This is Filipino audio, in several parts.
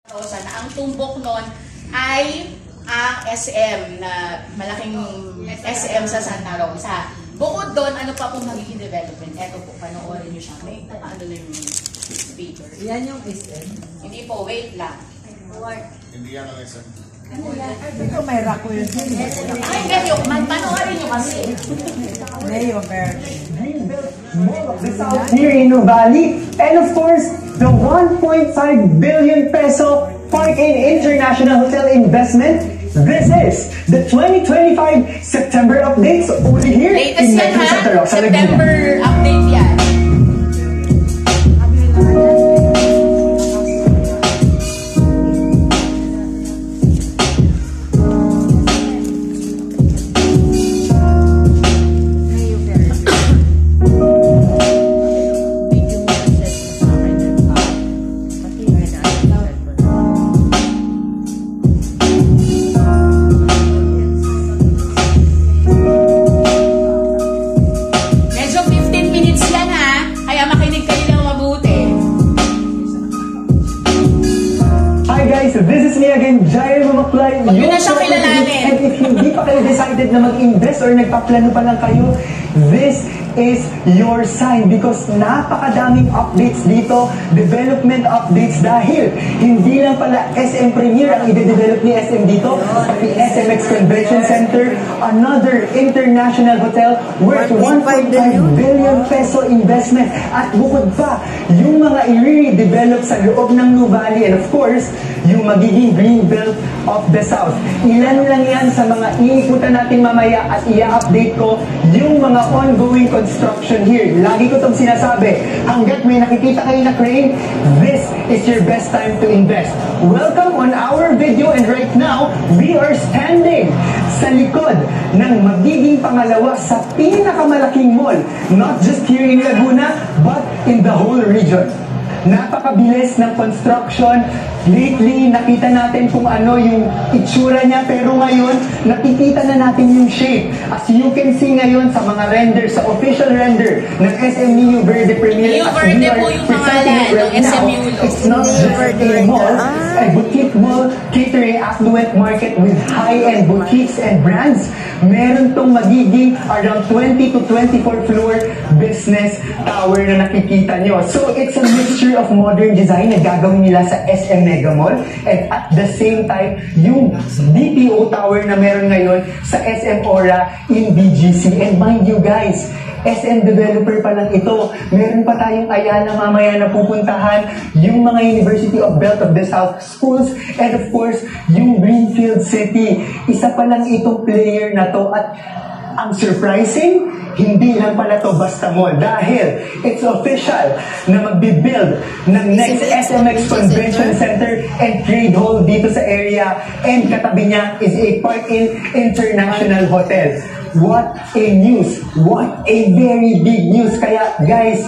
Rosa, na ang tumbok nun ay ang SM, na malaking SM sa Santa Rosa. Bukod doon, ano pa pong magiging development? Eto po, panoorin nyo siya. May ano na yung paper. Yan yung SM? Hindi po, wait lang. Hindi yan ang SM. Ito may rako yun. Ay, ganyo, panoorin nyo kasi. Leo Verde. Here in Nuvali, and of course, the 1.5 billion peso Park Inn International Hotel investment. This is the 2025 September updates only here Latest in yan Metro ha? Santa Rosa, September update yan. So this is me again, Jair Mamaklay. Huwag nyo na siyang kilalanin. And if hindi pa kayo decided na mag-invest or nagpaplano pa lang kayo, this is your sign because napakadaming updates dito, development updates dahil hindi lang pala SM Premier ang i-develop ni SM dito, pati SMX Convention Center, another international hotel worth 1.5 billion peso investment at bukod pa, yung mga i-redevelop sa loob ng Nuvali and of course, yung magiging green belt of the South. Ilan lang yan sa mga iikutan natin mamaya at i-update ko yung mga ongoing construction here. Lagi ko itong sinasabi, hanggat may nakikita kayo na crane, this is your best time to invest. Welcome on our video and right now, we are standing sa likod ng magiging pangalawa sa pinakamalaking mall, not just here in Laguna, but in the whole region. Napakabilis ng construction. Lately, nakita natin kung ano yung itsura niya, pero ngayon, nakikita na natin yung shape. As you can see ngayon sa mga render, sa official render ng SM Neo Verde Premier, Neo Verde po yung pangalan ng SM Neo. It's not just a mall, a boutique mall catering affluent market with high-end boutiques and brands. Meron tong magiging around 20 to 24 floor business tower na nakikita nyo. So, it's a mixture of modern design na gagawin nila sa SM Mega Mall and at the same time, yung BPO tower na meron ngayon sa SM Aura in BGC. And mind you guys, SM developer pa lang ito. Meron pa tayong Ayala mamaya na pupuntahan, yung mga University of Belt of the South schools, and of course, yung Greenfield City. Isa pa lang itong player na to at ang surprising, hindi lang pala to basta mall dahil it's official na magbibuild ng next SMX Convention Center and Trade Hall dito sa area and katabi niya is a Park Inn International Hotel. What a news! What a very big news! Kaya guys,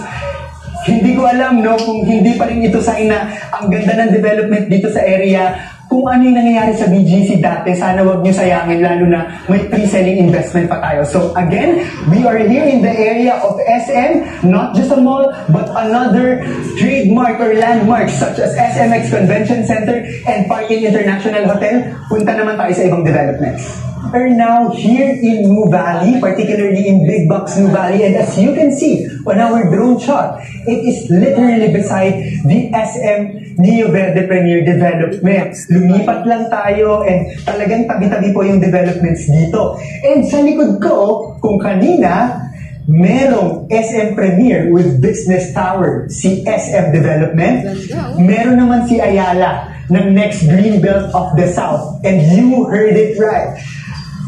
hindi ko alam no kung hindi pa rin ito sign na ang ganda ng development dito sa area. Kung ano yung nangyayari sa BGC dati, sana wag nyo sayangin, lalo na may pre-selling investment pa tayo. So again, we are here in the area of SM, not just a mall, but another trademark or landmark such as SMX Convention Center and Park Inn International Hotel. Punta naman tayo sa ibang developments. We're now here in Nuvali, particularly in Big Box Nuvali, and as you can see on our drone shot, it is literally beside the SM Neo Verde Premier Development. Lumipat lang tayo and talagang tabi-tabi po yung developments dito. And sa likod ko, kung kanina, merong SM Premier with Business Tower, si SM Development. Meron naman si Ayala ng Next Green Belt of the South. And you heard it right.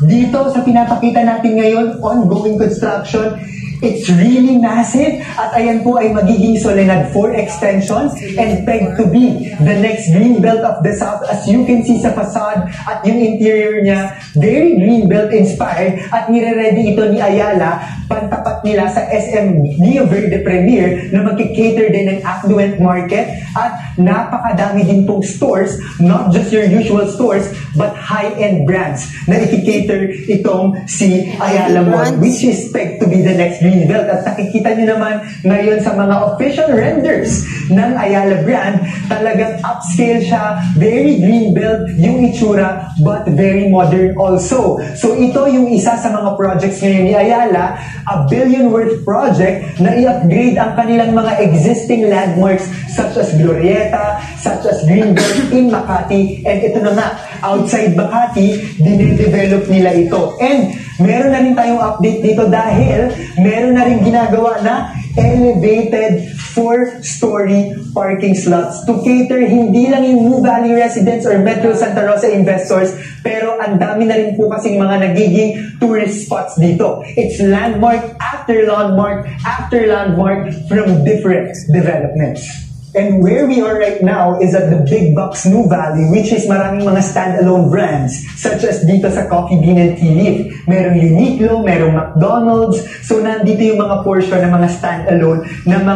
Dito sa pinapakita natin ngayon, ongoing construction, it's really massive at ayan po ay magiging Soledad 4 extensions and pegged to be the next green belt of the South. As you can see sa facade at yung interior niya, very green belt inspired at nire-ready ito ni Ayala, pantapat nila sa SM Neo Verde Premier na magkikater din ng affluent market at napakadami din pong stores, not just your usual stores, but high-end brands na ikikater itong si Ayala Mall, which is pegged to be the next green Greenbelt. At nakikita nyo naman ngayon sa mga official renders ng Ayala brand, talagang upscale siya, very Greenbelt yung itsura, but very modern also. So ito yung isa sa mga projects ngayon ni Ayala, a billion worth project na i-upgrade ang kanilang mga existing landmarks such as Glorieta, such as Greenbelt in Makati, and ito na nga, outside Makati, dinedevelop nila ito. And meron na rin tayong update dito dahil meron na rin ginagawa na elevated 4-story parking slots to cater hindi lang yung New Valley residents or Metro Santa Rosa investors, pero ang dami na rin po kasing mga nagiging tourist spots dito. It's landmark after landmark after landmark from different developments. And where we are right now is at the Big Bucks New Valley, which is maraming mga standalone brands, such as dito sa Coffee Bean and Tea Leaf. Merong Uniqlo, merong McDonald's. So nandito yung mga portion ng mga standalone na mga